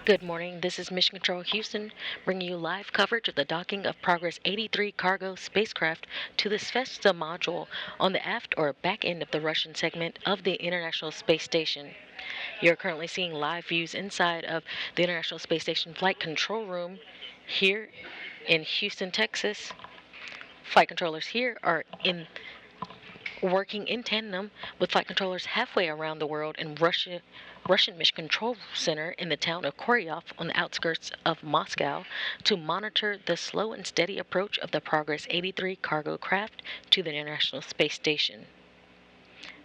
Good morning. This is Mission Control Houston, bringing you live coverage of the docking of Progress 83 cargo spacecraft to the Zvezda module on the aft or back end of the Russian segment of the International Space Station. You're currently seeing live views inside of the International Space Station Flight Control Room here in Houston, Texas. Flight controllers here are working in tandem with flight controllers halfway around the world in Russian Mission Control Center in the town of Koryov on the outskirts of Moscow to monitor the slow and steady approach of the Progress 83 cargo craft to the International Space Station.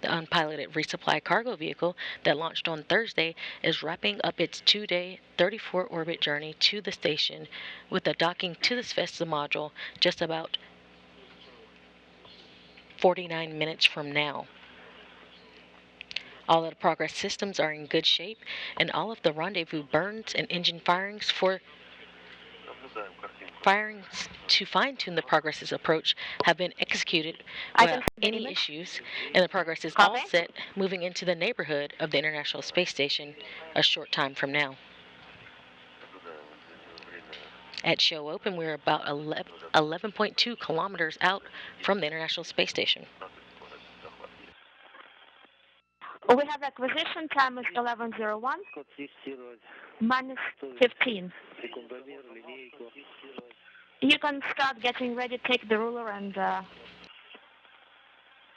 The unpiloted resupply cargo vehicle that launched on Thursday is wrapping up its 2-day, 34-orbit journey to the station with a docking to the Zvezda module just about 49 minutes from now. All of the Progress systems are in good shape, and all of the rendezvous burns and engine firings to fine-tune the Progress's approach have been executed without any issues, and the Progress is all set moving into the neighborhood of the International Space Station a short time from now. At show open, we're about 11.2 kilometers out from the International Space Station. We have acquisition time is 11:01 minus 15. You can start getting ready, take the ruler and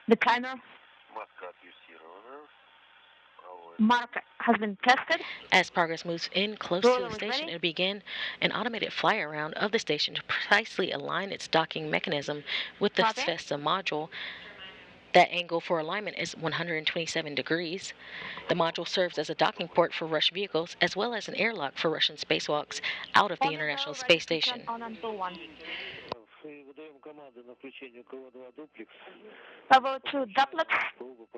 the timer. Mark has been tested. As Progress moves in close to the station, it'll begin an automated fly-around of the station to precisely align its docking mechanism with the Zvezda module. That angle for alignment is 127 degrees. The module serves as a docking port for Russian vehicles as well as an airlock for Russian spacewalks out of the International Space Station. Level 2 duplex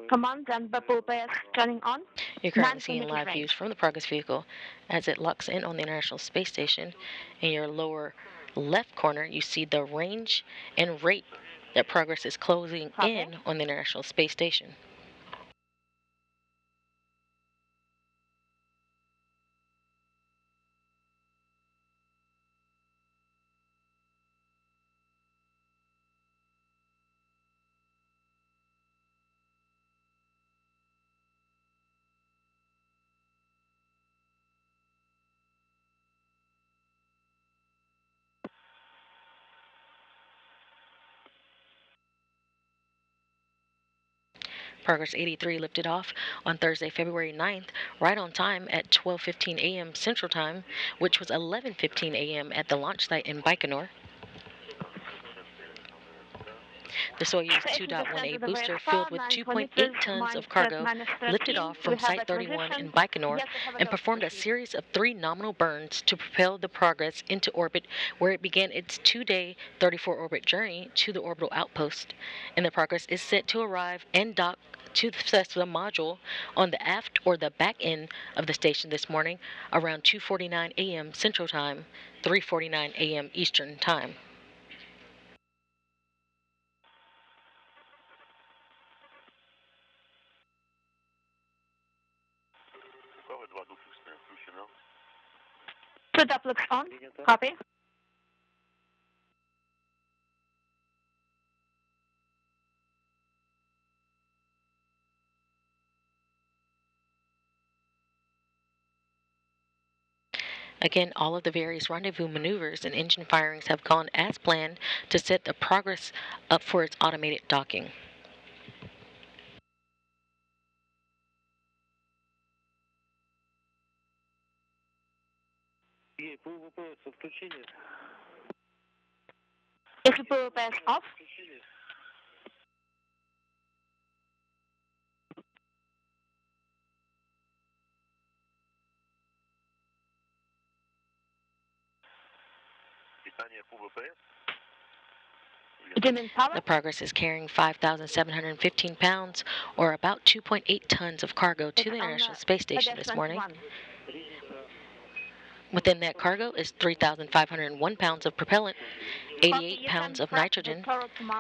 command and BPS turning on. You're currently seeing live views from the Progress vehicle as it locks in on the International Space Station. In your lower left corner, you see the range and rate that Progress is closing in on the International Space Station. Progress 83 lifted off on Thursday, February 9th, right on time at 12:15 a.m. Central Time, which was 11:15 a.m. at the launch site in Baikonur. The Soyuz 2.1A booster, filled with 2.8 tons of cargo, lifted off from Site 31 in Baikonur and performed a series of 3 nominal burns to propel the Progress into orbit, where it began its 2-day, 34-orbit journey to the orbital outpost. And the Progress is set to arrive and dock to the Zvezda module on the aft or the back end of the station this morning around 2:49 a.m. Central Time, 3:49 a.m. Eastern Time. Two duplex on. Copy. Again, all of the various rendezvous maneuvers and engine firings have gone as planned to set the Progress up for its automated docking. Is the PVPS off? The Progress is carrying 5,715 pounds, or about 2.8 tons of cargo to the International Space Station this morning. Within that cargo is 3,501 pounds of propellant, 88 pounds of nitrogen,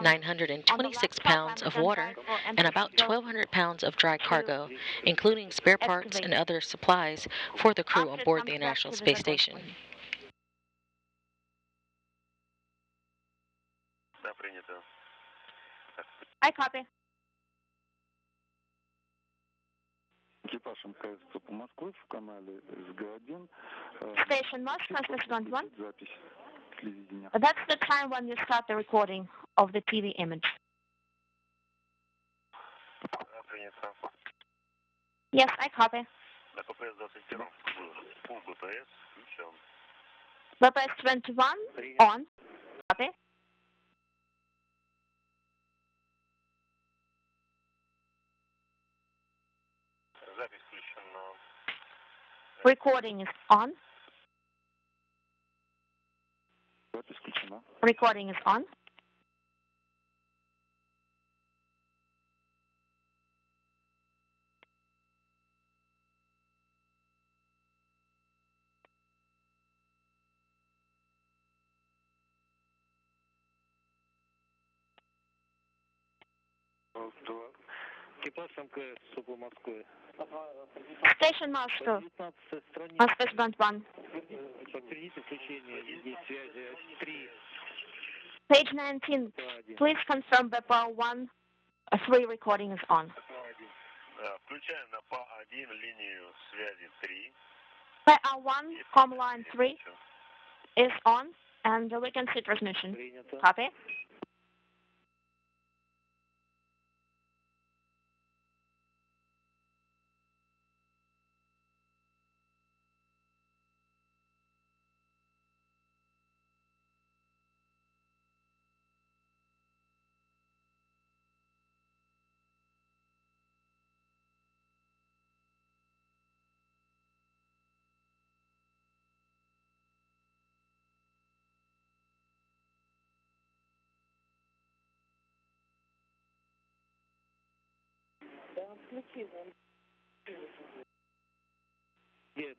926 pounds of water, and about 1,200 pounds of dry cargo, including spare parts and other supplies for the crew on board the International Space Station. I copy. Экипаж МКС по Москве в канале СГ-1. Station Moscow, Station 1. Запись телевидения. That's the time when you start the recording of the TV image. Yes, I copy. BPS 21 on. Copy. Recording is on. Запись включена. Recording is on. Экипаж МКС по Москве. Station Moscow on Space Band 1. Подтвердите включение везде связи 3. Page 19. Please confirm BPL 1. 3 recording is on. Включаем на ПА-1 линию связи 3. BPL 1, com line 3 is on, and we can see transmission. Copy.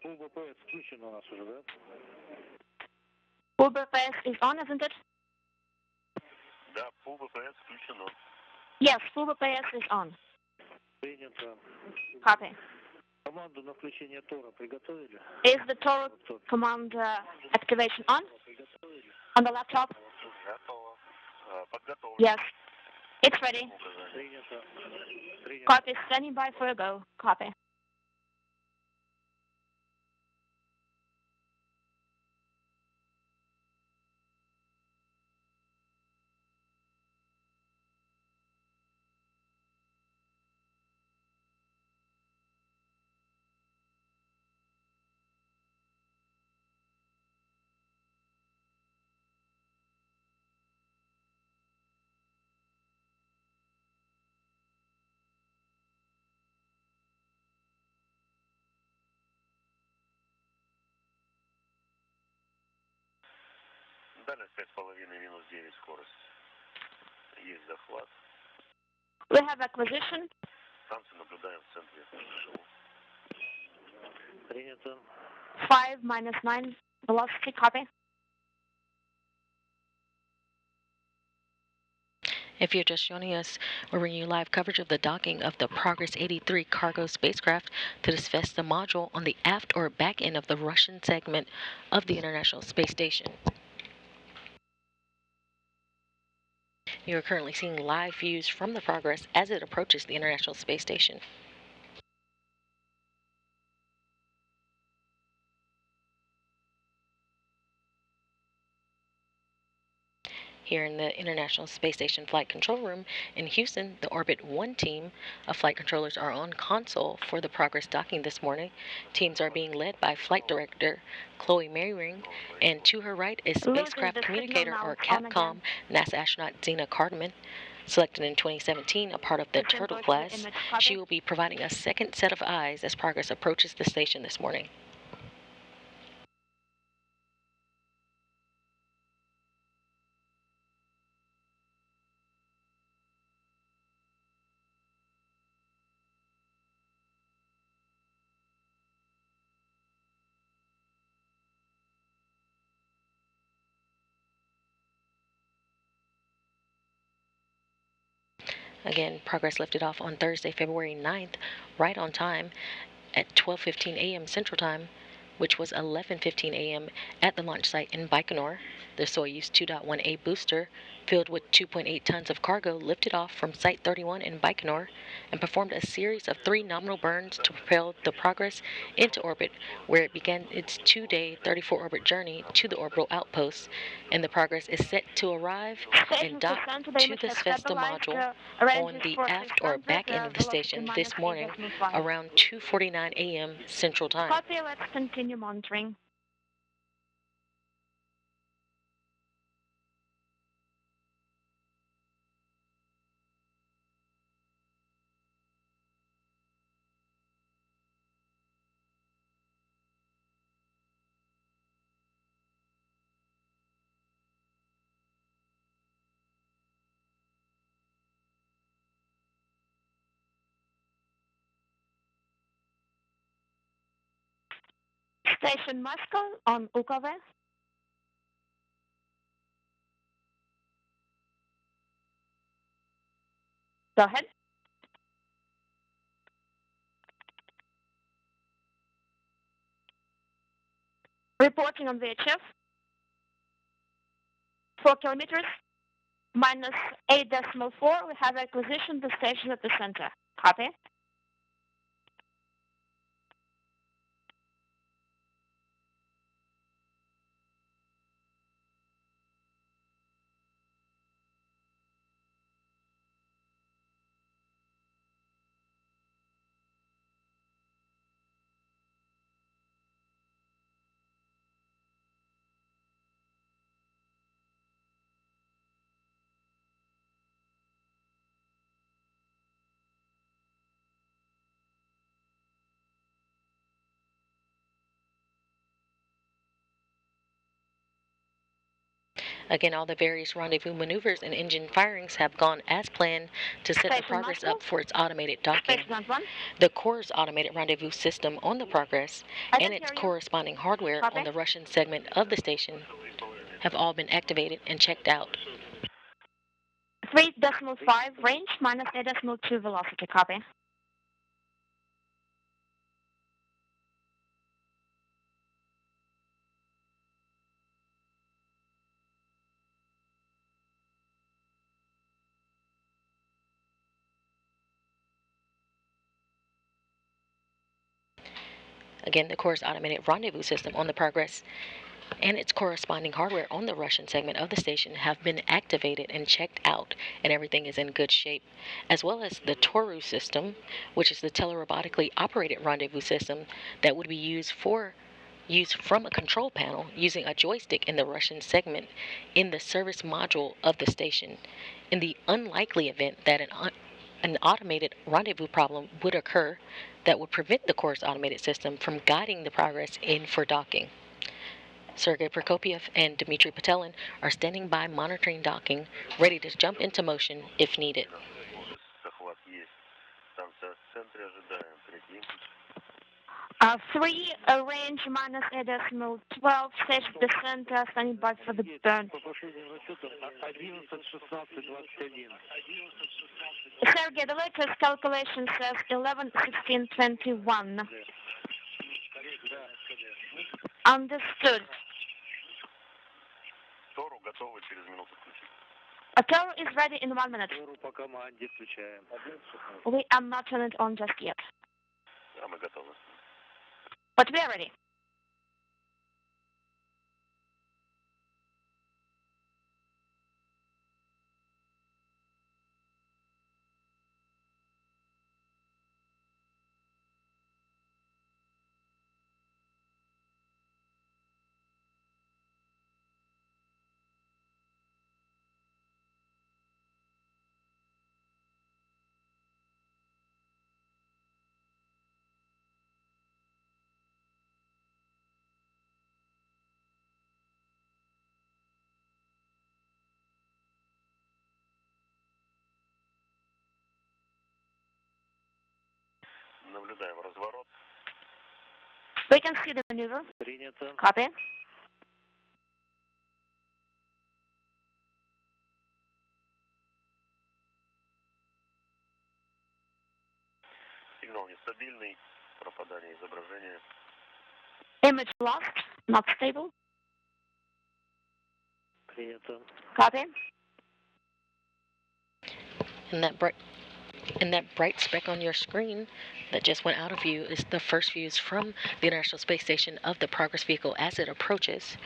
Пул БПС включен у нас уже, да? Full BPS is on, isn't it? Да, пул БПС включено. Yes, full BPS is on. Принято. Copy. Команду на включение ТОРа приготовили? Is the Toro command activation on? On the laptop? Готово. Подготовлено. Yes. It's ready. Принято. Принято. Copy. Standing by for a go. Copy. Дальность 5,5 минус 9 скорость. Есть захват. We have acquisition. Станцию наблюдаем в центре. Принято. 5 minus 9 velocity. Copy. If you're just joining us, we're bringing you live coverage of the docking of the Progress 83 cargo spacecraft to the Zvezda module on the aft or back end of the Russian segment of the International Space Station. You are currently seeing live views from the Progress as it approaches the International Space Station. Here in the International Space Station Flight Control Room in Houston, the Orbit 1 team of flight controllers are on console for the Progress docking this morning. Teams are being led by Flight Director Chloe Merriring, and to her right is Spacecraft Communicator, or CAPCOM, NASA astronaut Zena Cardman. Selected in 2017, a part of the Turtle class, she will be providing a second set of eyes as Progress approaches the station this morning. Again, Progress lifted off on Thursday, February 9th, right on time at 12:15 a.m. Central Time, which was 11:15 a.m. at the launch site in Baikonur. The Soyuz 2.1A booster, filled with 2.8 tons of cargo, lifted off from Site 31 in Baikonur and performed a series of 3 nominal burns to propel the Progress into orbit, where it began its 2-day 34-orbit journey to the orbital outpost, and the Progress is set to arrive and dock to the Zvezda module on the aft or back end of the station this morning around 2:49 a.m. Central Time. Copy, let's continue monitoring. Station Moscow on UKV. Go ahead. Reporting on VHF. 4 kilometers, minus 8.4. We have acquisition, the station at the center. Copy. Again, all the various rendezvous maneuvers and engine firings have gone as planned to set the Station Progress Moscow. up for its automated docking. Station 1. The Corps' automated rendezvous system on the Progress I and can its hear you. corresponding hardware Copy. on the Russian segment of the station have all been activated and checked out. 3.5 range, minus 8.2 velocity. Copy. Again, the Corps' automated rendezvous system on the Progress and its corresponding hardware on the Russian segment of the station have been activated and checked out, and everything is in good shape, as well as the Toru system, which is the telerobotically operated rendezvous system that would be used from a control panel using a joystick in the Russian segment in the service module of the station. In the unlikely event that an automated rendezvous problem would occur that would prevent the Corps' automated system from guiding the Progress in for docking. Sergei Prokopiev and Dmitry Patelin are standing by monitoring docking, ready to jump into motion if needed. Захват есть. Станция в центре, ожидаем. Третий импульс. 3 range, minus 8.12. Station the center, standing by for the burn. Sergei, the latest calculation says 11:16:21. Understood. Тору готовы через минуту включить. Toru is ready in 1 minute. We are not turning it on just yet, А мы готовы. but we are ready. Наблюдаем разворот. We can see the maneuver. Принято. Copy. Сигнал нестабильный, пропадание изображения. Image lost, not stable. Принято. Copy. And that bright speck on your screen that just went out of view is the first views from the International Space Station of the Progress vehicle as it approaches.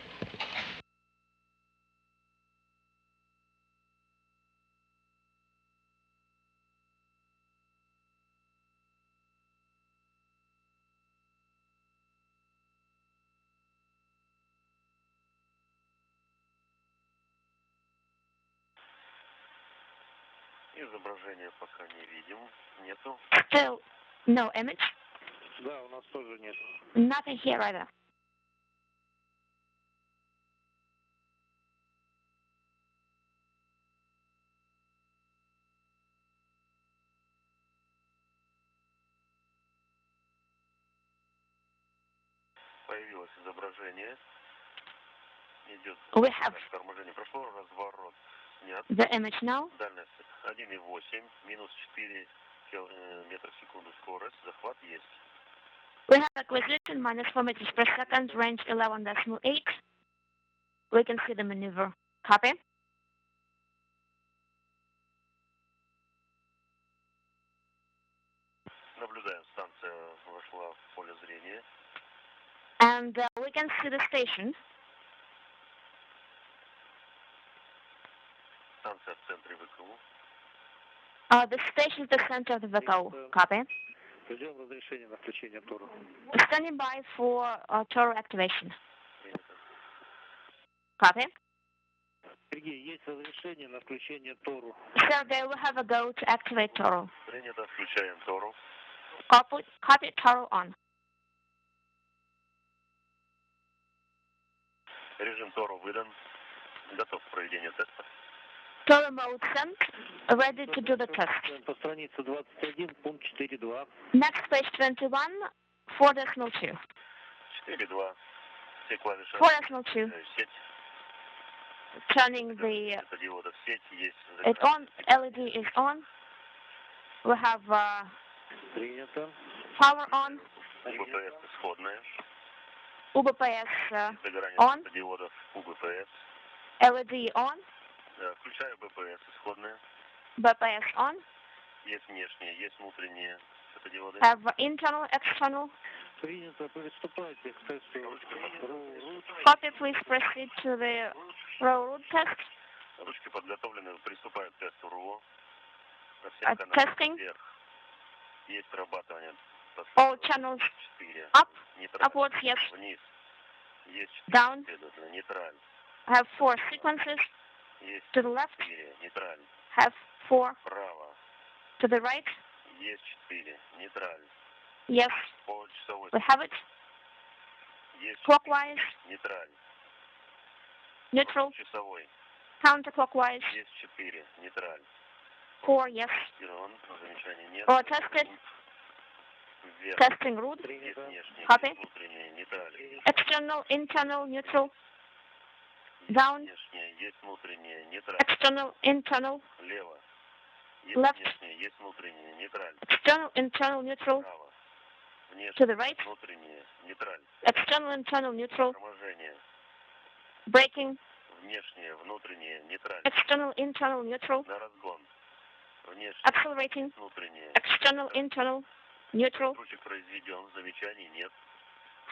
Изображения пока не видим, нету. Still no image. Да, у нас тоже нет. Nothing here either. Появилось изображение. Идет We have торможение. Прошло разворот. Снят. the image now. Дальность 1,8, минус 4 метра в секунду скорость. Захват есть. We have acquisition minus 4 meters per second, range 11.8. We can see the maneuver. Copy. Наблюдаем, станция вошла в поле зрения. And we can see the station. Станция в центре ВКУ. The station is the center of the vehicle. Copy. Ждем разрешения на включение Тора. Standing by for Toro activation. Принято. Copy. Сергей, есть разрешение на включение Тору. Sergey, we have a go to activate Toro. Принято. Включаем Тору. Copy Toro on. Режим Тору выдан. Готов к проведению теста. Toro mode sent. Ready to do the test. По странице 21, пункт 4.2. Next page 21, 4.2. 4.2. Все клавиши. 4.2. Сеть. Turning the Светодиодов. Сеть есть. it on. LED is on. We have Принято. power on. УБПС исходная. UBPS Загорание on. светодиодов. УБПС. LED on. Включаю БПС исходная. BPS on. Есть внешние, есть внутренние светодиоды. Have internal, external. Принято. Приступайте к тесту. Copy, please proceed to the row route test. Ручки подготовлены, приступают к тесту РУО. На всех каналах Testing. вверх. Есть прорабатывание. All channels 4. up, Нейтраль. upwards, yes. Вниз. Есть 4. Down. Следовательно, нейтраль. Have 4 sequences. Есть To the left. 4. Нейтраль. Have 4 Вправо. to the right. Есть 4. Нейтраль. Yes, По часовой. we have it. Есть 4. Clockwise, Нейтраль. neutral, Часовой. counterclockwise. Есть 4. Нейтраль. 4, yes. Тестирован. Замечаний нет. Or tested. Вверх. Testing route. Есть внешние. Copy. Есть внутренние. Нейтраль. External, internal, neutral. Down. Внешние. Есть внутренние. Нейтраль. External, internal, Лево. Есть Left. внешние. Есть внутренние. Нейтраль. external, internal, neutral. Право. To Внешние. the right. Внутренние. Нейтраль. External, internal, neutral. Торможение. Braking. Внешние. Внутренние. Нейтраль. External, internal, neutral. На разгон. Внешние. Accelerating. Внутренние. External, internal, neutral. Ручек произведен. Замечаний нет.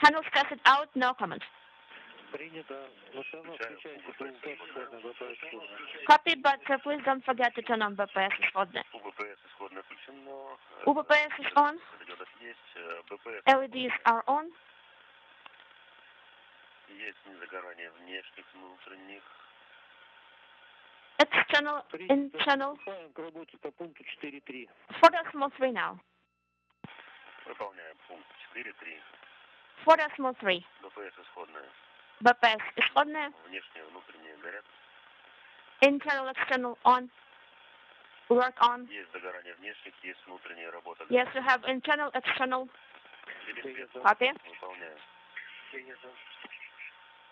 Handles tested out, no comment. Принято. Но все равно включайте Copy, but please don't forget to turn on BPS исходное. УБПС исходно включено. UBPS is on. Светодиодов есть. БПС. LEDs are on. Есть загорание внешних, внутренних. External, internal. Приступаем к работе по пункту 4.3. 4.3 now. Выполняем пункт 4.3. 4.3. БПС исходная. BPS исходное. Внешние, внутренние горят. Internal, external on. Work on. Есть загорание внешних, есть внутренняя работа. Yes, we have internal, external. Пересвет. Copy. Выполняем.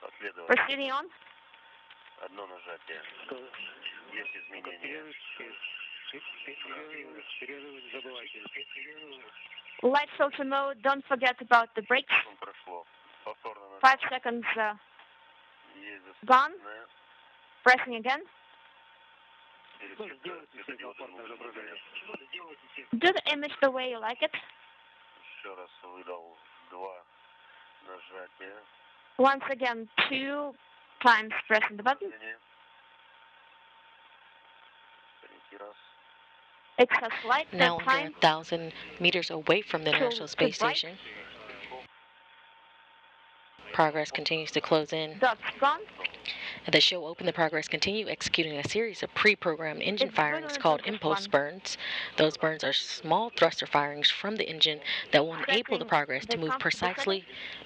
Последовательно. Proceeding on. Одно нажатие. Есть изменения. Перерывы не забывайте. Light filter mode, don't forget about the brakes. Прошло. Повторно 5 seconds есть gone. засветленное. Pressing again. Светодиоды изображения. Do the image the way you like it. Еще раз выдал 2 нажатия. Once again, 2 times pressing the button. Третий раз. Excess light, Now third under time. 1,000 meters away from the International Space bright. Station. Progress continues to close in. Dots gone. The show opened the Progress continue executing a series of pre-programmed engine firings called impulse burns. Those burns are small thruster firings from the engine that will enable the Progress to move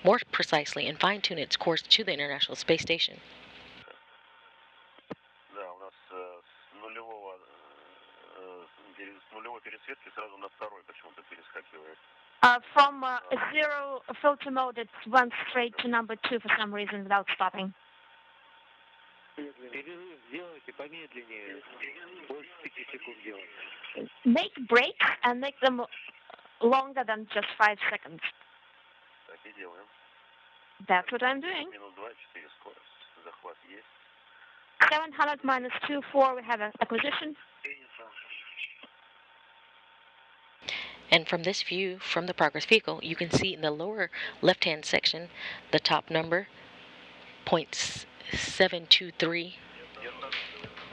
more precisely and fine-tune its course to the International Space Station. Да, у нас с нулевой пересветки сразу на второй почему-то перескакивает. From 0 filter mode, it went straight to number 2 for some reason without stopping. Перерыв сделайте помедленнее. Больше 5 секунд делайте. Make breaks and make them longer than just 5 seconds. Так и делаем. That's what I'm doing. Минус 2,4 скорость. Захват есть. 700 minus 24, we have an acquisition. And from this view from the Progress vehicle, you can see in the lower left-hand section the top number, 0.723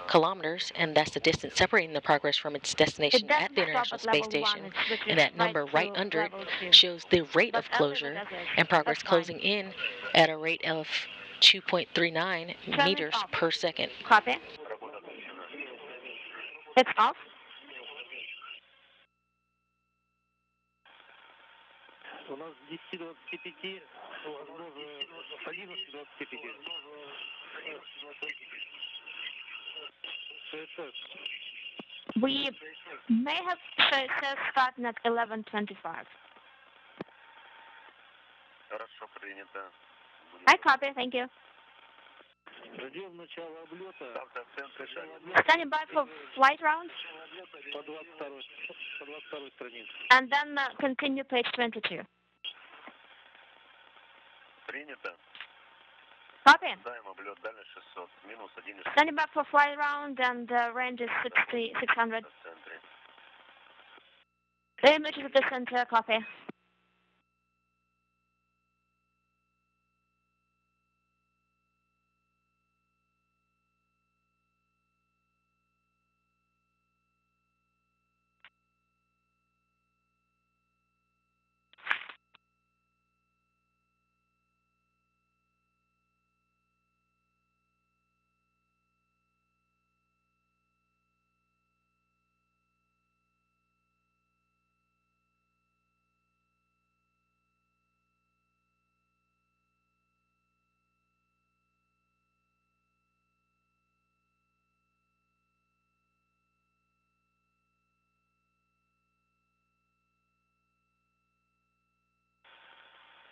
kilometers, and that's the distance separating the Progress from its destination at the International Space Station. And that number right under it shows the rate of closure, and Progress closing in at a rate of 2.39 meters per second. Copy. It's off. У нас с 10 до 25, возможно, с 11 до 25. We may have says starting at 11:25. Хорошо, принято. I copy, thank you. Ждем начала облета. Ставка в центре. Standing by for flight round. По 22 странице. And then continue page 22. Принято. Copy. Даем облет, дальность 600. Минус 1,6 Standing by for flight round and range is 600. в центре. The image is at the center, copy.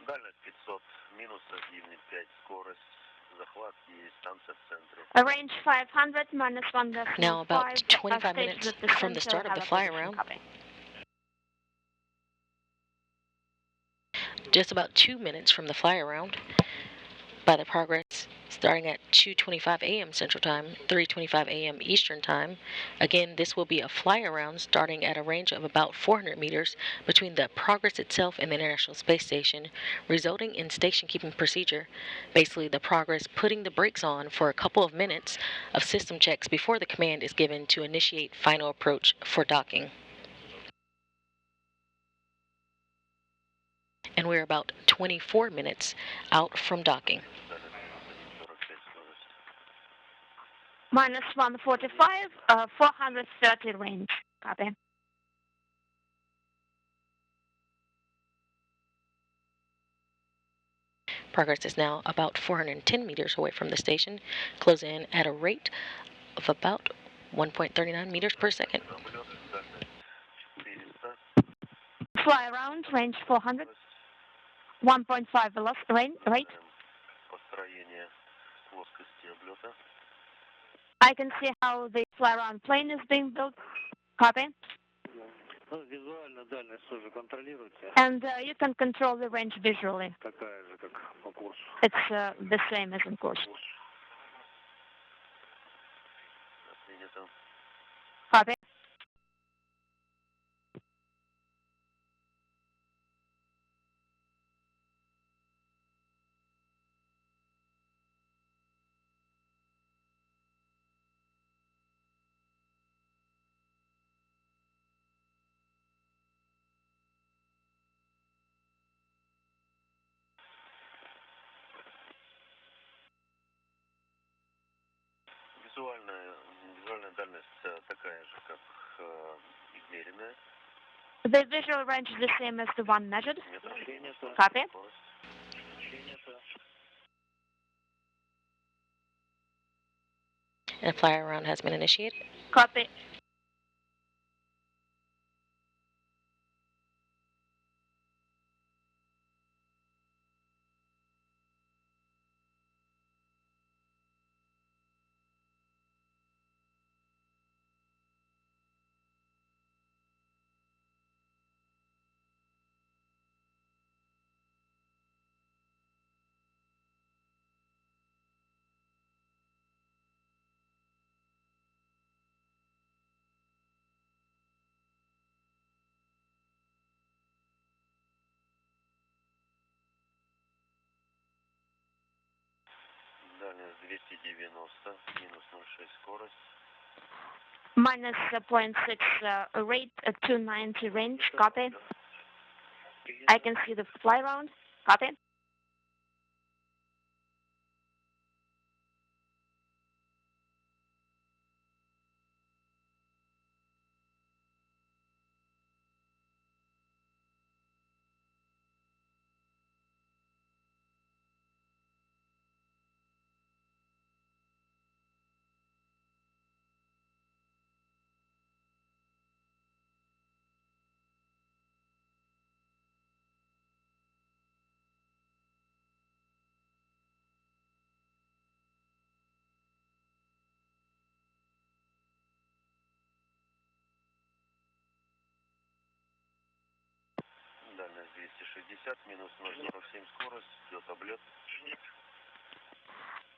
Дальность 500. Минус 1,5 скорость. Захват есть. Станция в центре. A range 500 minus 1.5. Now about 25 minutes from the start of the fly around, just about 2 minutes from the fly around by the Progress, starting at 2:25 a.m. Central Time, 3:25 a.m. Eastern Time. Again, this will be a fly around starting at a range of about 400 meters between the Progress itself and the International Space Station, resulting in station keeping procedure. Basically, the Progress putting the brakes on for a couple of minutes of system checks before the command is given to initiate final approach for docking. And we're about 24 minutes out from docking. Minus 145, 430 range. Copy. Progress is now about 410 meters away from the station, close in at a rate of about 1.39 meters per second. Fly around, range 400, 1.5 velocity rate. Построение плоскости облета. I can see how the fly around plane is being built. Copy. Ну, визуально дальность тоже контролируйте. And you can control the range visually. Такая же, как по курсу. It's the same as in course. Принято. Copy. Визуальная дальность такая же, как измеренная. The visual range is the same as the one measured. Принято. Copy. Принято. And fly around has been initiated. Copy. Дальность 290, минус 0,6 скорость. Minus 0.6 rate at 290 range. Copy. I can see the fly around. Copy. Дальность 260, минус 0,47 скорость. Идет облет.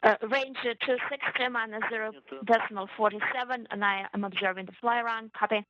Range 260 minus 0.47, and I am observing the fly around. Copy.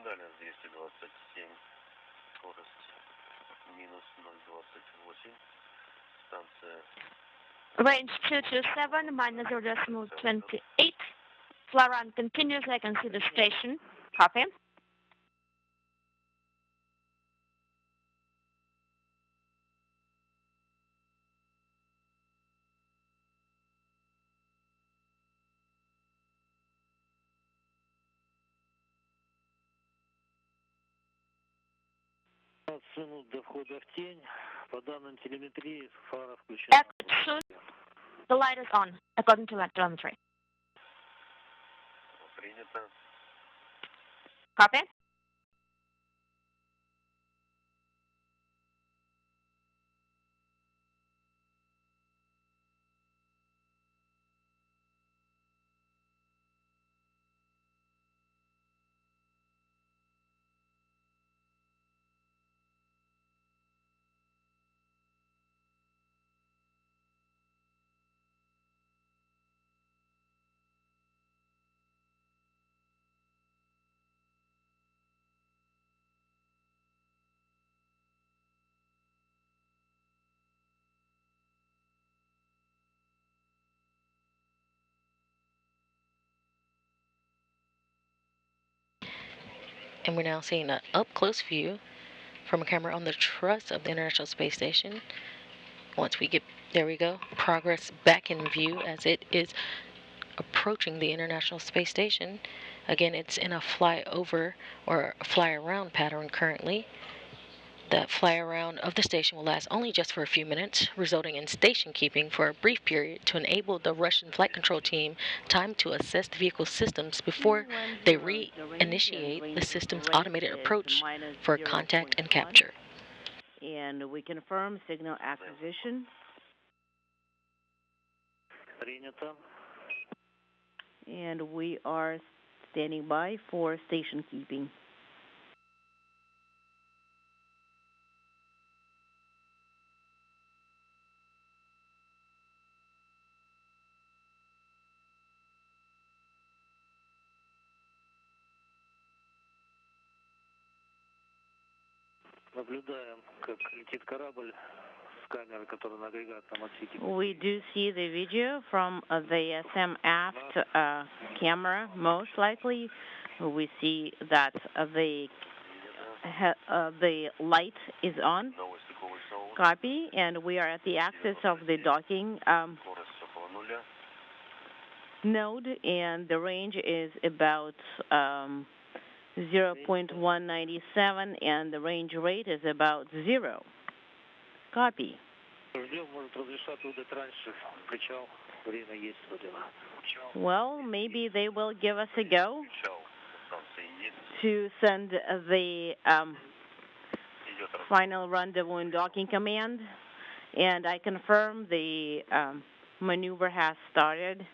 Дальность 227, скорость минус 0,28. Станция Range 227 minus 0.28. Fly around continues. I can see the station. Copy. Минут до входа в тень. По данным телеметрии, фара включена. Accurate, soon. The light is on, according to telemetry. Принято. Copy? And we're now seeing an up-close view from a camera on the truss of the International Space Station. Once we get, there we go, Progress back in view as it is approaching the International Space Station. Again, it's in a fly over or fly around pattern currently. The fly around of the station will last only just for a few minutes, resulting in station keeping for a brief period to enable the Russian flight control team time to assess the vehicle systems before they reinitiate the system's automated approach for contact and capture. And we confirm signal acquisition. Принято. And we are standing by for station keeping. Наблюдаем, как летит корабль с камеры, которая на агрегатном отсеке. We do see the video from the SM aft camera. Most likely, we see that the light is on. Новости Ковальцова. Copy, and we are at the axis of the docking Скорость около нуля. node, and the range is about 0.197, and the range rate is about 0. Copy. Ждем, может, разрешат выдать раньше. Причал. Время есть, вроде. Well, maybe they will give us a go Причал на станции есть. to send the Идет final rendezvous and docking command, and I confirm the maneuver has started.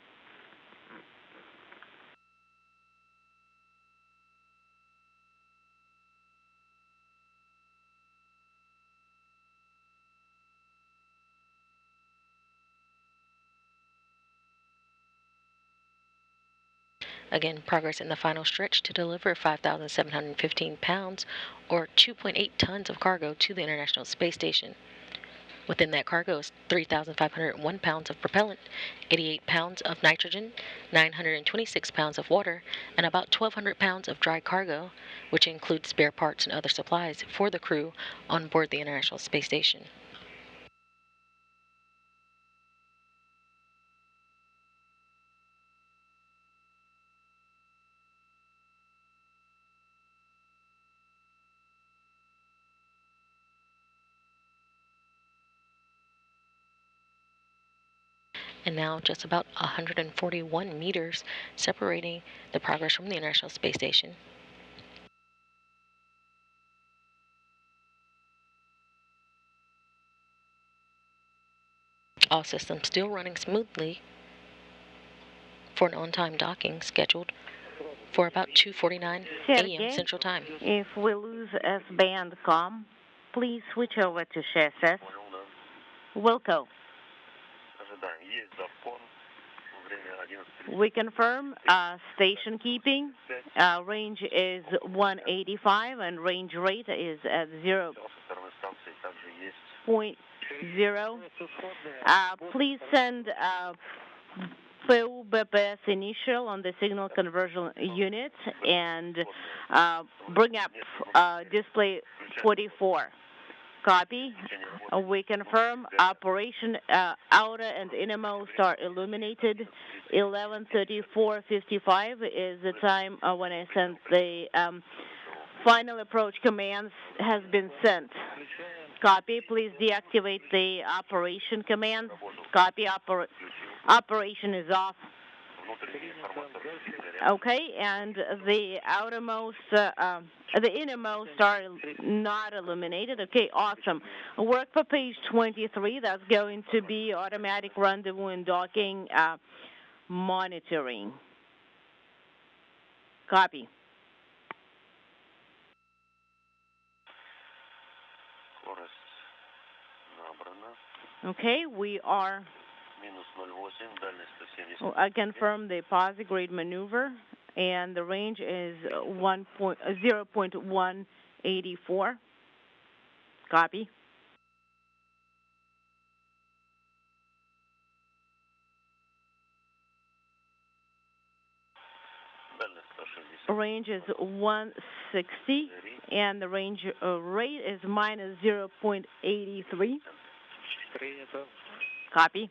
Again, Progress in the final stretch to deliver 5,715 pounds or 2.8 tons of cargo to the International Space Station. Within that cargo is 3,501 pounds of propellant, 88 pounds of nitrogen, 926 pounds of water, and about 1,200 pounds of dry cargo, which includes spare parts and other supplies for the crew on board the International Space Station. And now just about 141 meters separating the Progress from the International Space Station. All systems still running smoothly for an on-time docking scheduled for about 2:49 a.m. Central Time. If we lose S-band comm, please switch over to SHSS. Понял, да. Wilco. Ожидаем. Есть запон. Время 11:30. We confirm station keeping. Range is 185 and range rate is at Со стороны станции также есть. 0.0. Please send PU BPS initial on the signal conversion unit and bring up display 44. Copy. We confirm operation outer and innermost are illuminated. 11:34:55 is the time when I sent the final approach commands has been sent. Copy. Please deactivate the operation command. Copy. Operation is off. Okay, and the the innermost are not illuminated. Okay, awesome. Work for page 23. That's going to be automatic rendezvous and docking monitoring. Copy. Okay, we are. I confirm the posigrade maneuver, and the range is 0.184. Copy. Range is 160, and the range rate is minus 0.83. Copy.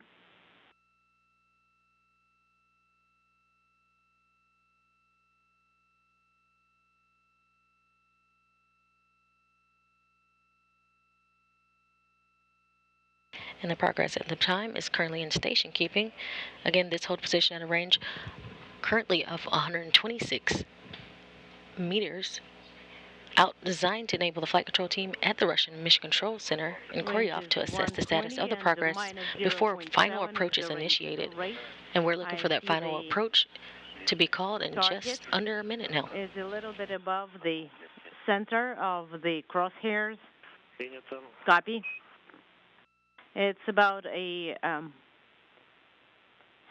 And the progress at the time is currently in station keeping. Again, this hold position at a range currently of 126 meters, out designed to enable the flight control team at the Russian Mission Control Center in Koryov to assess the status of the progress before final approach is initiated. And we're looking for that final approach to be called in just under a minute now. Is a little bit above the center of the crosshairs. Copy. It's about a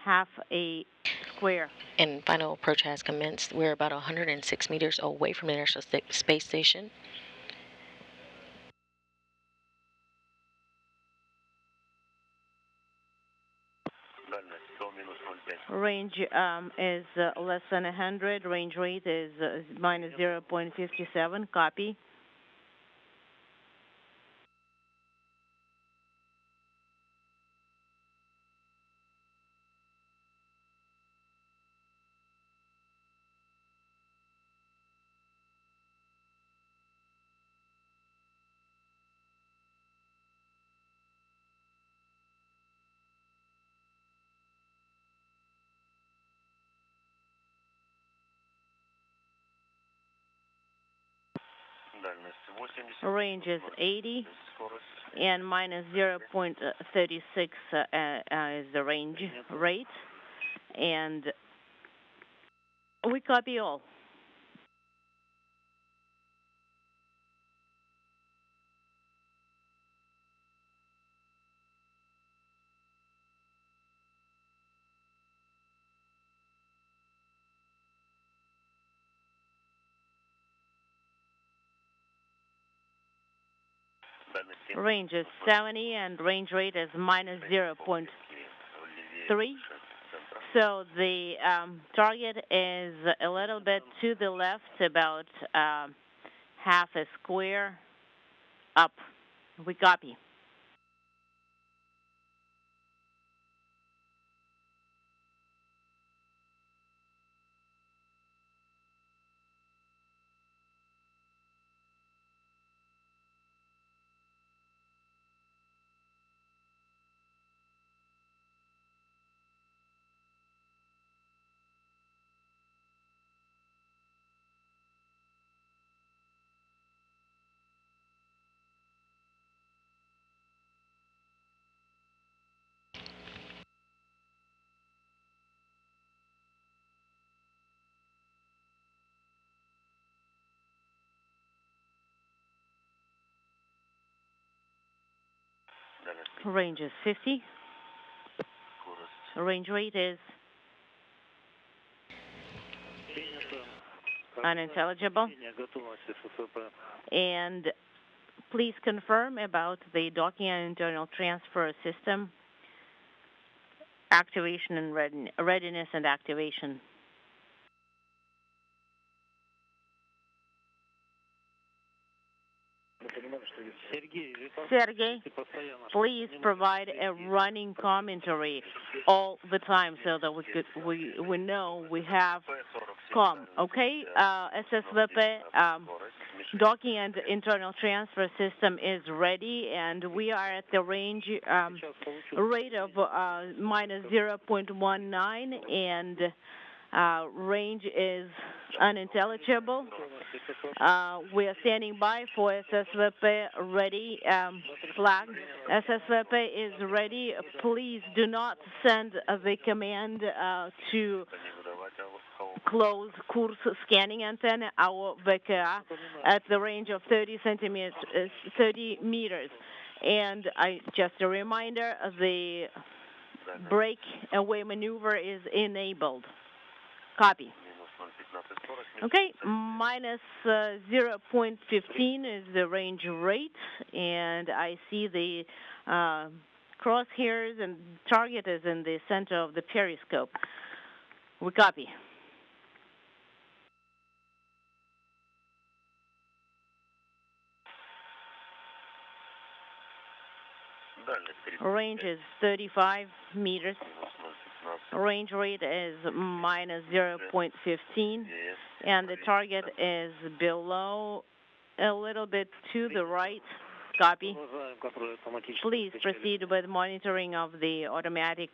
half a square. And final approach has commenced. We're about 106 meters away from the International Space Station. Range is less than 100. Range rate is minus 0.57. Copy. Range is 80, and minus 0.36 is the range rate, and we copy all. Range is 70, and range rate is minus 0.3. So the target is a little bit to the left, about half a square up. We copy. Range is 50. Range rate is unintelligible. And please confirm about the docking and internal transfer system activation and readiness and activation. Sergey, please provide a running commentary all the time so that we know we have com. Okay, SSVP, Docking and internal transfer system is ready, and we are at the range rate of minus 0.19, and range is unintelligible. We are standing by for SSVP ready. Flag. SSVP is ready. Please do not send the command to close course scanning antenna, our VKA, at the range of 30 meters. And just a reminder, the breakaway maneuver is enabled. Copy. Okay, minus 0.15 is the range rate, and I see the crosshairs and target is in the center of the periscope. We copy. Range is 35 meters. Range rate is minus 0.15, and the target is below, a little bit to the right. Copy. Please proceed with monitoring of the automatic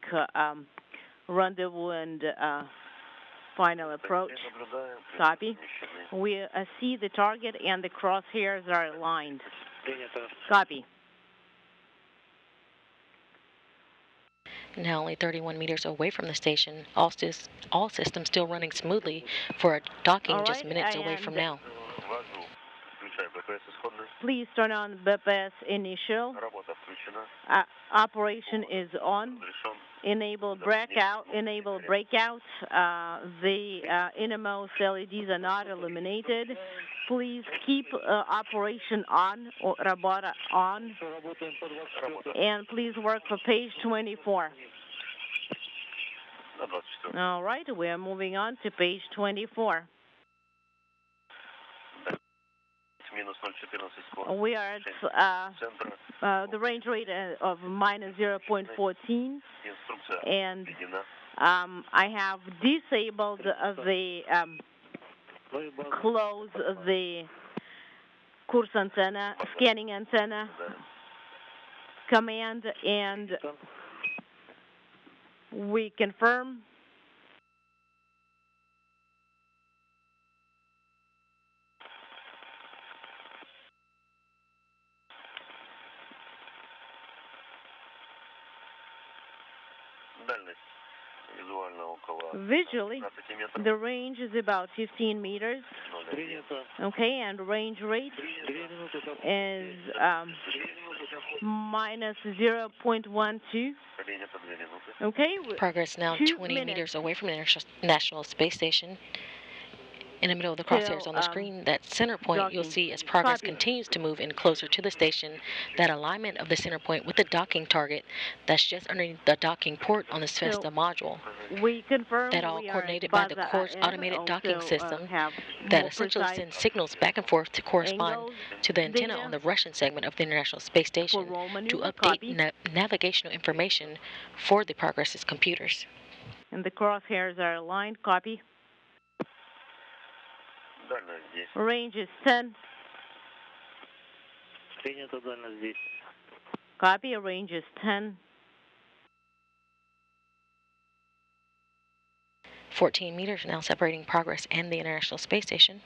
rendezvous and final approach. Copy. We see the target and the crosshairs are aligned. Copy. Now only 31 meters away from the station, all systems still running smoothly for a docking just minutes away from now. Please turn on BPS initial. Operation is on. Enable breakout. The innermost LEDs are not illuminated. Please keep operation on, or Rabota on, and please work for page 24. All right, we are moving on to page 24. We are at the range rate of minus 0.14, and I have disabled the close the course antenna, scanning antenna command, and we confirm. Visually, the range is about 15 meters. Okay, and range rate is minus 0.12. Okay. Progress now 20 meters away from the International Space Station. In the middle of the crosshairs on the screen, that center point you'll see as Progress continues to move in closer to the station, that alignment of the center point with the docking target that's just underneath the docking port on the Zvezda module. We confirm that all coordinated by the core's automated docking system that essentially sends signals back and forth to correspond to the antenna on the Russian segment of the International Space Station to update navigational information for the Progress's computers. And the crosshairs are aligned. Copy. Range is 10. Copy. Range is 10. 14 meters now separating Progress and the International Space Station.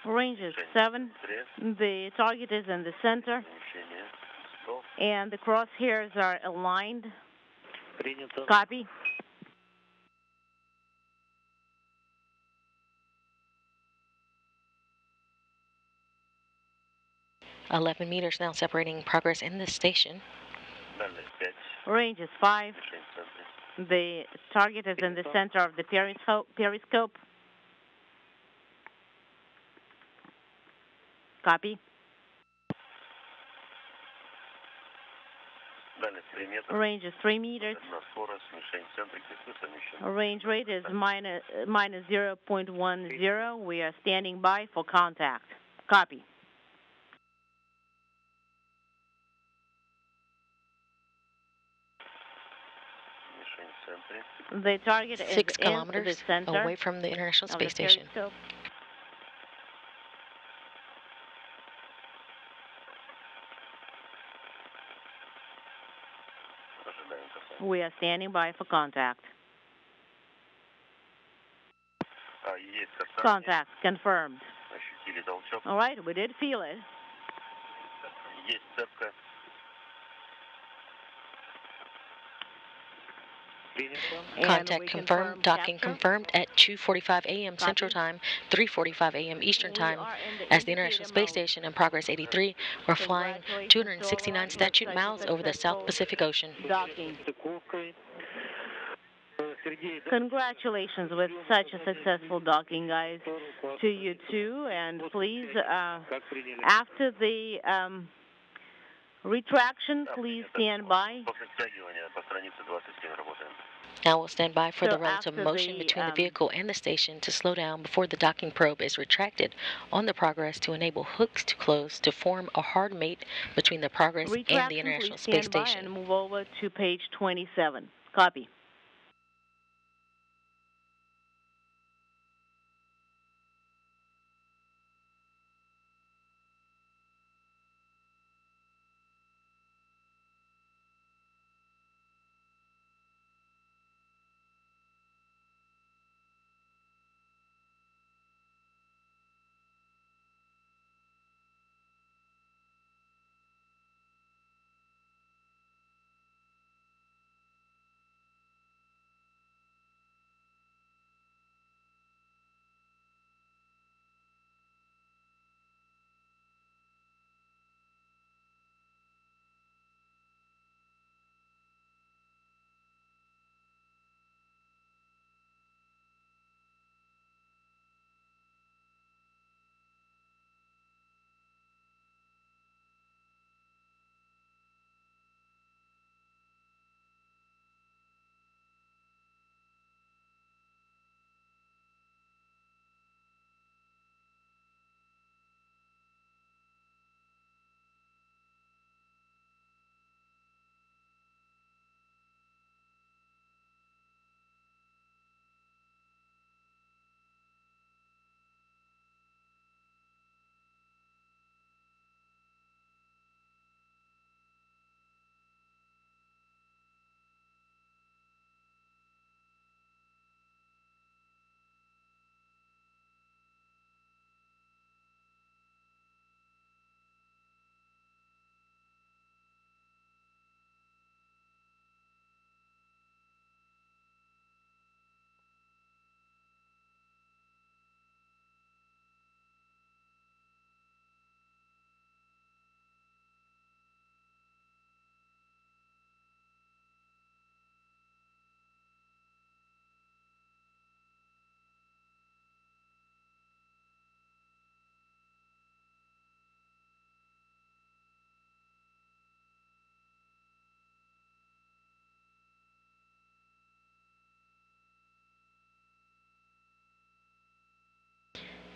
Range is 7. The target is in the center, and the crosshairs are aligned. Copy. .11 meters now separating Progress and the station. Range is 5. The target is in the center of the periscope. Copy. Range is 3 meters. Range rate is minus 0.10. We are standing by for contact. Copy. The target is 6 in the kilometers center away from the International of the Space Station. periscope. We are standing by for contact. Contact confirmed. All right, we did feel it. Contact confirmed, docking confirmed at 2:45 a.m. Central Time, 3:45 a.m. Eastern Time. As the International Space Station and Progress 83 were flying 269 statute miles over the South Pacific Ocean. Docking. Congratulations with such a successful docking, guys, to you too. And please, after the retraction, please stand by. Now we'll stand by for So the relative after motion the, between the vehicle and the station to slow down before the docking probe is retracted on the Progress to enable hooks to close to form a hard mate between the Progress and the retraction, International please Space stand by Station. and move over to page 27. Copy.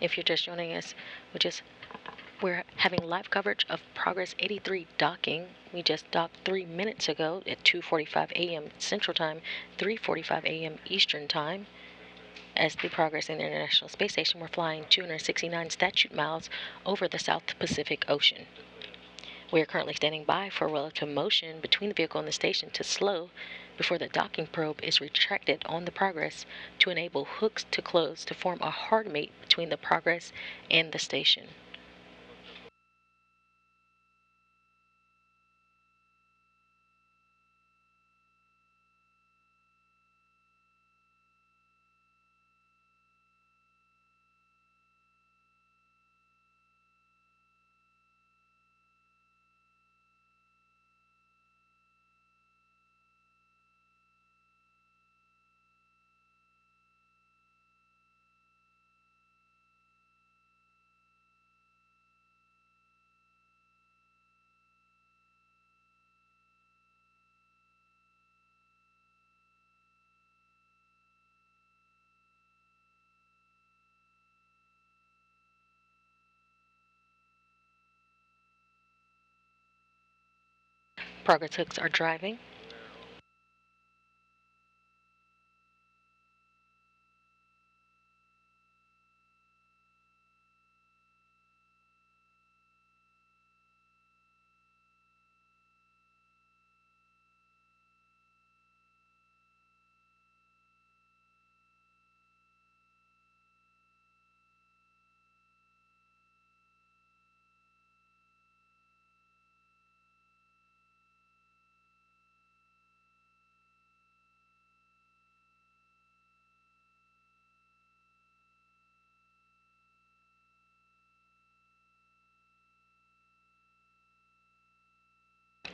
If you're just joining us, we're having live coverage of Progress 83 docking. We just docked 3 minutes ago at 2:45 a.m. Central Time, 3:45 a.m. Eastern Time. As the Progress and the International Space Station were flying 269 statute miles over the South Pacific Ocean. We are currently standing by for relative motion between the vehicle and the station to slow before the docking probe is retracted on the Progress to enable hooks to close to form a hard mate between the Progress and the station. Progress hooks are driving.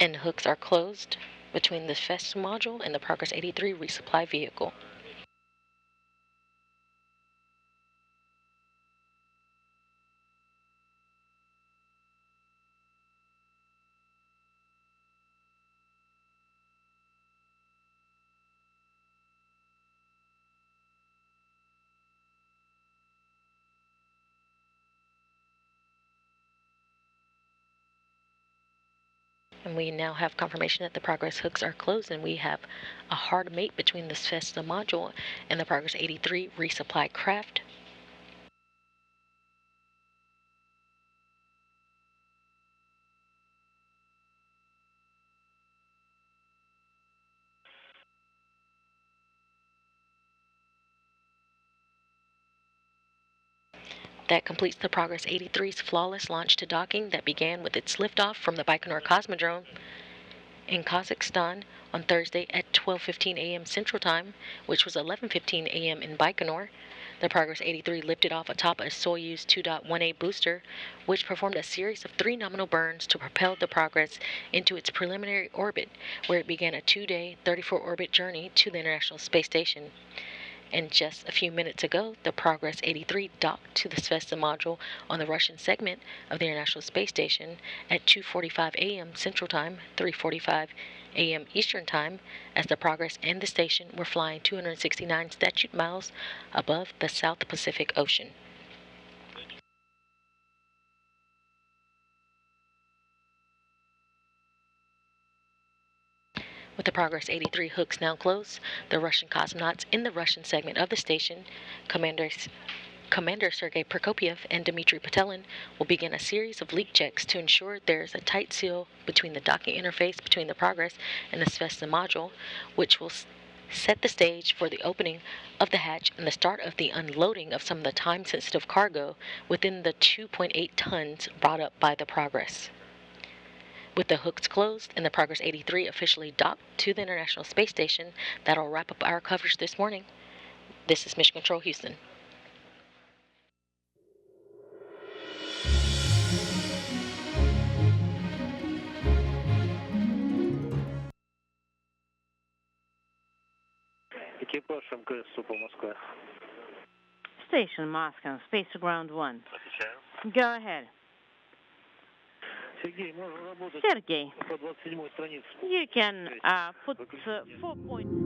and hooks are closed between the Zvezda module and the Progress 83 resupply vehicle. And we now have confirmation that the Progress hooks are closed, and we have a hard mate between the Zvezda module and the Progress 83 resupply craft. That completes the Progress 83's flawless launch to docking that began with its liftoff from the Baikonur Cosmodrome in Kazakhstan on Thursday at 12:15 a.m. Central Time, which was 11:15 a.m. in Baikonur. The Progress 83 lifted off atop a Soyuz 2.1A booster, which performed a series of 3 nominal burns to propel the Progress into its preliminary orbit, where it began a 2-day, 34-orbit journey to the International Space Station. And just a few minutes ago, the Progress 83 docked to the Zvezda module on the Russian segment of the International Space Station at 2:45 a.m. Central Time, 3:45 a.m. Eastern Time, as the Progress and the station were flying 269 statute miles above the South Pacific Ocean. With the Progress 83 hooks now closed, the Russian cosmonauts in the Russian segment of the station, Commander Sergei Prokopyev and Dmitry Petelin, will begin a series of leak checks to ensure there is a tight seal between the docking interface between the Progress and the Zvezda module, which will set the stage for the opening of the hatch and the start of the unloading of some of the time-sensitive cargo within the 2.8 tons brought up by the Progress. With the hooks closed and the Progress 83 officially docked to the International Space Station, that'll wrap up our coverage this morning. This is Mission Control Houston. Экипаж МКС СУПа Москва. Station Moscow, Space to Ground 1. Отвечаю. Go ahead. Сергей, можно работать Sergey, по 27-й странице. you can put 4 points.